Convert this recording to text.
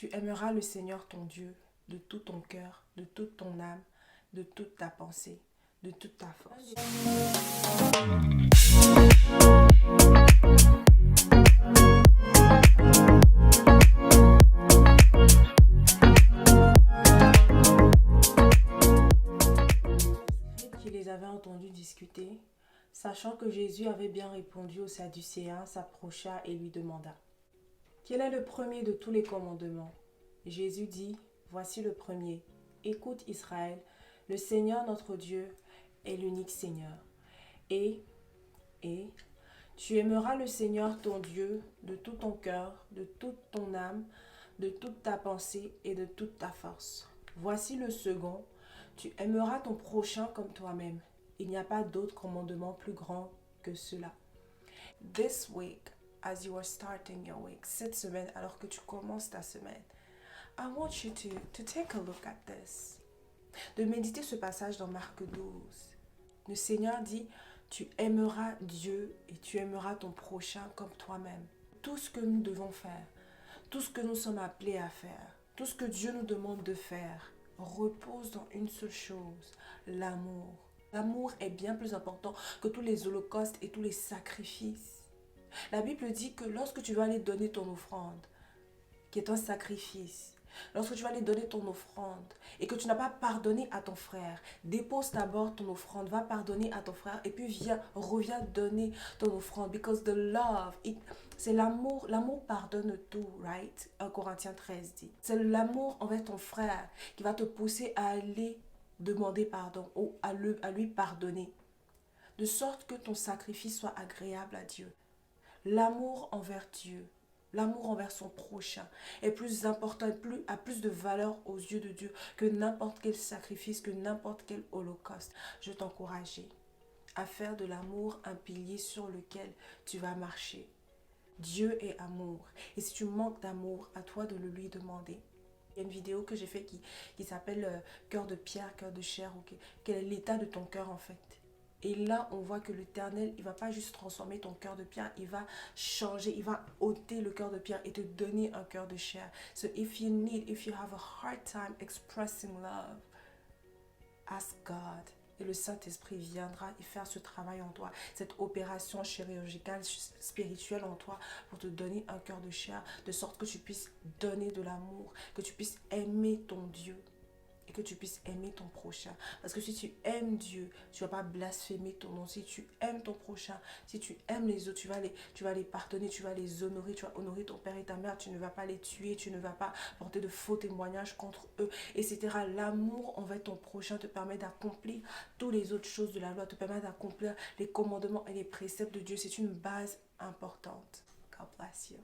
Tu aimeras le Seigneur ton Dieu de tout ton cœur, de toute ton âme, de toute ta pensée, de toute ta force. Qui les avait entendus discuter, sachant que Jésus avait bien répondu aux Sadducéens, s'approcha et lui demanda: Quel est le premier de tous les commandements? Jésus dit: Voici le premier. Écoute Israël, le Seigneur notre Dieu est l'unique Seigneur. Et, tu aimeras le Seigneur ton Dieu de tout ton cœur, de toute ton âme, de toute ta pensée et de toute ta force. Voici le second: tu aimeras ton prochain comme toi-même. Il n'y a pas d'autre commandement plus grand que cela. This week, as you are starting your week, cette semaine, alors que tu commences ta semaine, I want you to take a look at this. De méditer ce passage dans Marc 12. Le Seigneur dit: tu aimeras Dieu et tu aimeras ton prochain comme toi-même. Tout ce que nous devons faire, tout ce que nous sommes appelés à faire, tout ce que Dieu nous demande de faire, repose dans une seule chose: l'amour. L'amour est bien plus important que tous les holocaustes et tous les sacrifices. La Bible dit que lorsque tu vas aller donner ton offrande, qui est un sacrifice, lorsque tu vas aller donner ton offrande et que tu n'as pas pardonné à ton frère, dépose d'abord ton offrande, va pardonner à ton frère et puis reviens donner ton offrande. Because the love, c'est l'amour, l'amour pardonne tout, right? 1 Corinthiens 13 dit. C'est l'amour envers ton frère qui va te pousser à aller demander pardon ou à lui pardonner. De sorte que ton sacrifice soit agréable à Dieu. L'amour envers Dieu, l'amour envers son prochain est plus important et a plus de valeur aux yeux de Dieu que n'importe quel sacrifice, que n'importe quel holocauste. Je t'encourage à faire de l'amour un pilier sur lequel tu vas marcher. Dieu est amour. Et si tu manques d'amour, à toi de le lui demander. Il y a une vidéo que j'ai faite qui s'appelle Cœur de pierre, cœur de chair. Quel est l'état de ton cœur en fait? Et là, on voit que l'Éternel, il ne va pas juste transformer ton cœur de pierre, il va changer, il va ôter le cœur de pierre et te donner un cœur de chair. So if you have a hard time expressing love, ask God. Et le Saint-Esprit viendra y faire ce travail en toi, cette opération chirurgicale, spirituelle en toi, pour te donner un cœur de chair, de sorte que tu puisses donner de l'amour, que tu puisses aimer ton Dieu. Et que tu puisses aimer ton prochain. Parce que si tu aimes Dieu, tu ne vas pas blasphémer ton nom. Si tu aimes ton prochain, si tu aimes les autres, tu vas les pardonner, tu vas les honorer, tu vas honorer ton père et ta mère, tu ne vas pas les tuer, tu ne vas pas porter de faux témoignages contre eux, etc. L'amour envers ton prochain te permet d'accomplir toutes les autres choses de la loi, te permet d'accomplir les commandements et les préceptes de Dieu. C'est une base importante. God bless you.